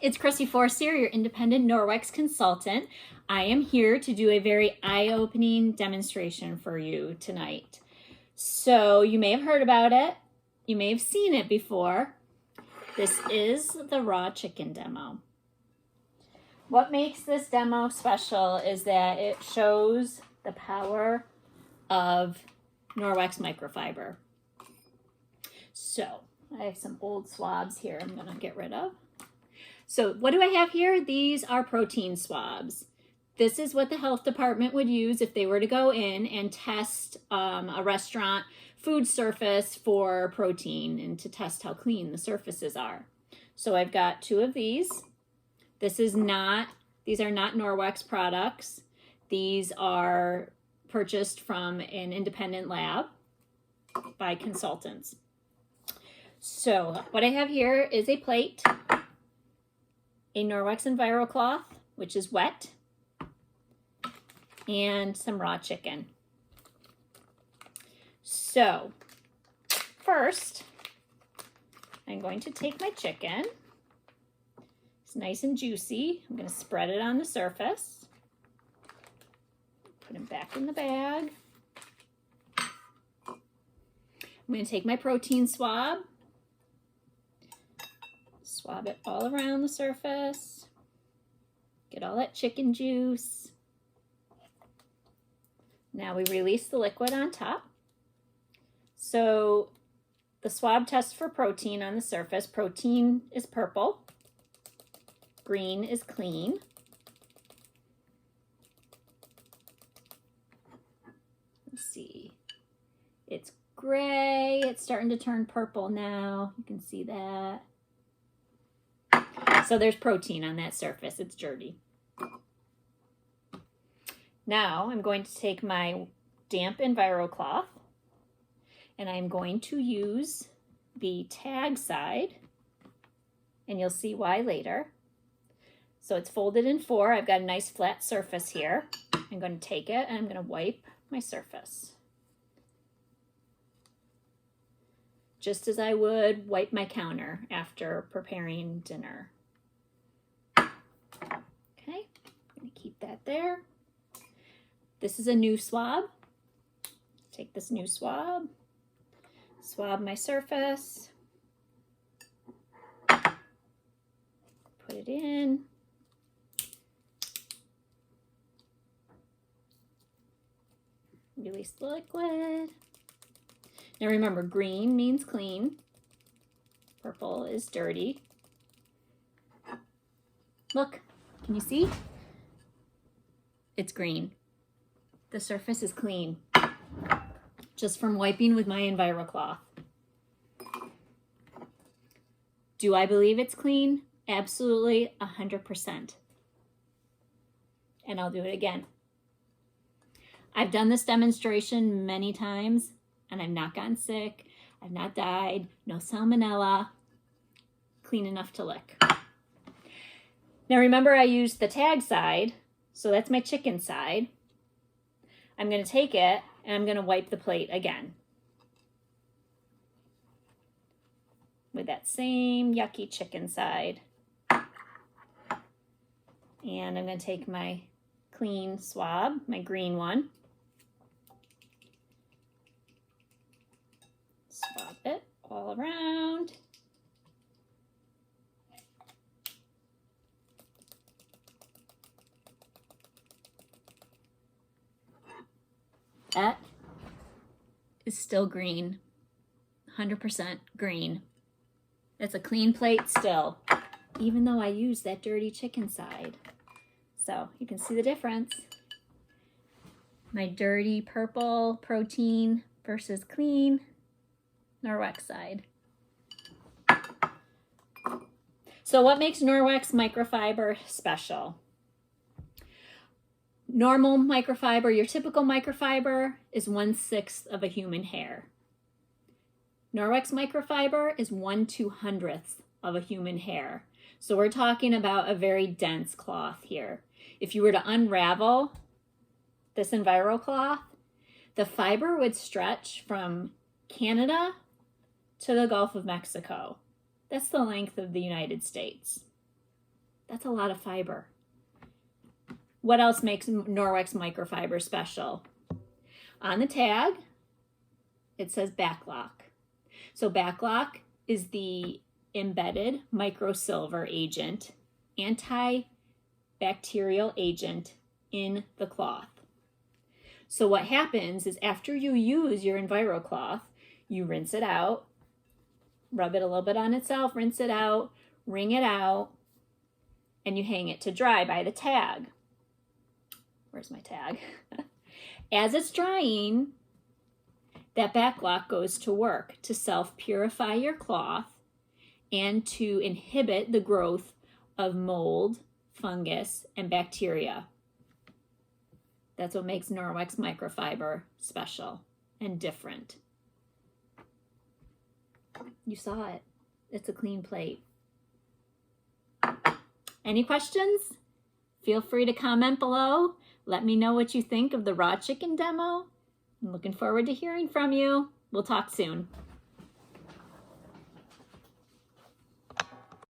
It's Chrissy Forster, your independent Norwex consultant. I am here to do a very eye-opening demonstration for you tonight. So you may have heard about it. You may have seen it before. This is the raw chicken demo. What makes this demo special is that it shows the power of Norwex microfiber. So I have some old swabs here I'm going to get rid of. So what do I have here? These are protein swabs. This is what the health department would use if they were to go in and test a restaurant food surface for protein and to test how clean the surfaces are. So I've got two of these. These are not Norwex products. These are purchased from an independent lab by consultants. So what I have here is a plate, a Norwex Enviro cloth, which is wet, and some raw chicken. So first, I'm going to take my chicken. It's nice and juicy. I'm going to spread it on the surface. Put it back in the bag. I'm going to take my protein swab. Swab it all around the surface. Get all that chicken juice. Now we release the liquid on top. So the swab tests for protein on the surface. Protein is purple. Green is clean. Let's see. It's gray. It's starting to turn purple now. You can see that. So there's protein on that surface. It's dirty. Now I'm going to take my damp Enviro cloth and I'm going to use the tag side, and you'll see why later. So it's folded in four. I've got a nice flat surface here. I'm going to take it and I'm going to wipe my surface. Just as I would wipe my counter after preparing dinner. Okay, I'm going to keep that there. This is a new swab. Take this new swab, swab my surface, put it in. Release the liquid. Now remember, green means clean. Purple is dirty. Look, can you see? It's green. The surface is clean, just from wiping with my Enviro cloth. Do I believe it's clean? Absolutely, 100%. And I'll do it again. I've done this demonstration many times, and I've not gotten sick. I've not died. No salmonella. Clean enough to lick. Now remember, I used the tag side, so that's my chicken side. I'm going to take it and I'm going to wipe the plate again with that same yucky chicken side. And I'm going to take my clean swab, my green one. Swab it all around. That is still green, 100% green. It's a clean plate still, even though I used that dirty chicken side. So you can see the difference. My dirty purple protein versus clean Norwex side. So what makes Norwex microfiber special? Normal microfiber, your typical microfiber, is 1/6 of a human hair. Norwex microfiber is 1/200th of a human hair. So we're talking about a very dense cloth here. If you were to unravel this Enviro cloth, the fiber would stretch from Canada to the Gulf of Mexico. That's the length of the United States. That's a lot of fiber. What else makes Norwex microfiber special? On the tag, it says backlock. So backlock is the embedded microsilver agent, antibacterial agent in the cloth. So what happens is after you use your EnviroCloth, you rinse it out, rub it a little bit on itself, rinse it out, wring it out, and you hang it to dry by the tag. Where's my tag? As it's drying, that backlock goes to work to self-purify your cloth and to inhibit the growth of mold, fungus, and bacteria. That's what makes Norwex microfiber special and different. You saw it. It's a clean plate. Any questions? Feel free to comment below. Let me know what you think of the raw chicken demo. I'm looking forward to hearing from you. We'll talk soon.